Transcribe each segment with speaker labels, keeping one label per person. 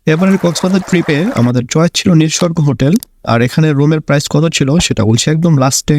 Speaker 1: এবারের কক্সবাজার ট্রিপে আমাদের চয়েস ছিল নিসর্গ হোটেল, আর এখানে রুমের প্রাইস কত ছিল সেটা বলছি একদম লাস্টে।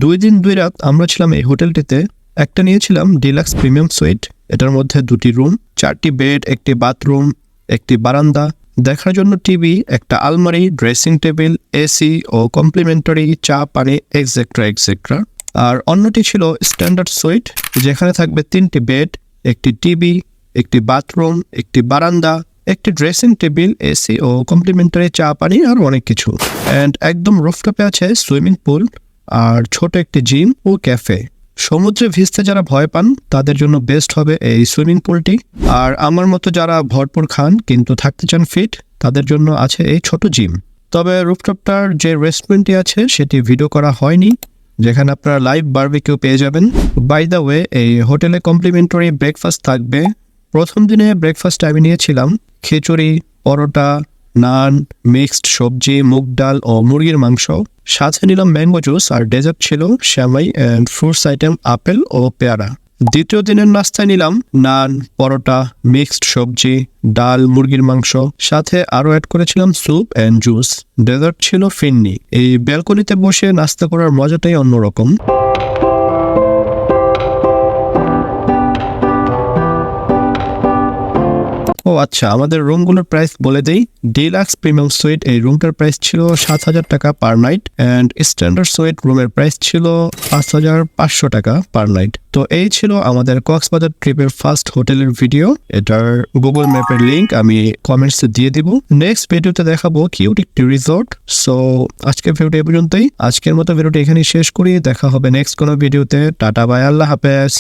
Speaker 1: 2 দিন 2 রাত আমরা ছিলাম এই হোটেলটিতে। একটা নিয়েছিলাম ডিলাক্স প্রিমিয়াম সুইট, এটার মধ্যে 2টি রুম, 4টি বেড, একটি বাথরুম, একটি বারান্দা, দেখার জন্য টিভি, একটা আলমারি, ড্রেসিং টেবিল, এসি ও কমপ্লিমেন্টারি চা পানি এক্সেট্রা এক্সেট্রা। আর অন্যটি ছিল স্ট্যান্ডার্ড সুইট, যেখানে থাকবে 3টি বেড, একটি টিভি, একটি বাথরুম, একটি বারান্দা, একটি ড্রেসিং টেবিল, এসি ও কমপ্লিমেন্টারি চা পানি আর অনেক কিছু। অ্যান্ড একদম রুফটপে আছে সুইমিং পুল আর ছোট একটি জিম ও ক্যাফে। সমুদ্রে ভিজতে যারা ভয় পান তাদের জন্য বেস্ট হবে এই সুইমিং পুলটি। আর আমার মতো যারা ভরপুর খান কিন্তু থাকতে চান ফিট, তাদের জন্য আছে এই ছোট জিম। তবে রুফটপটার যে রেস্টুরেন্টটি আছে সেটি ভিডিও করা হয়নি, যেখানে আপনারা লাইভ বারবিকিউ পেয়ে যাবেন। বাই দ্য ওয়ে, এই হোটেলে কমপ্লিমেন্টারি ব্রেকফাস্ট থাকবে। প্রথম দিনে ব্রেকফাস্ট আমি নিয়েছিলাম খিচুড়ি, পরোটা, নান, মিক্সড সবজি, মুগ ডাল ও মুরগির মাংস। সাথে নিলাম ম্যাঙ্গো জুস, আর ডেজার্ট ছিল শ্যামাই অ্যান্ড ফ্রুটস আইটেম আপেল ও পেয়ারা। দ্বিতীয় দিনের নাস্তায় নিলাম নান, পরোটা, মিক্সড সবজি, ডাল, মুরগির মাংস, সাথে আরও অ্যাড করেছিলাম স্যুপ অ্যান্ড জুস। ডেজার্ট ছিল ফিন্নি। এই ব্যালকনিতে বসে নাস্তা করার মজাটাই অন্যরকম। ও আচ্ছা, আমাদের রুমগুলোর প্রাইস বলে দেই। ডিলাক্স প্রিমিয়াম সুইট এই রুমটার প্রাইস ছিল 7,000 টাকা per night, and standard sweet রুমের প্রাইস ছিল 5,500 টাকা পার নাইট। তো এই ছিল আমাদের কক্সবাজার ট্রিপের ফার্স্ট হোটেলের ভিডিও। এটার গুগল ম্যাপের লিঙ্ক আমি কমেন্টসে দিয়ে দিব। নেক্সট ভিডিওতে দেখাবো কিউট একটি রিসোর্ট। সো আজকের ভিডিওটা এই পর্যন্তই। আজকের মতো ভিডিওটা এখানেই শেষ করি। দেখা হবে নেক্সট কোনো ভিডিওতে। টাটা বাই, আল্লাহ হাফেজ।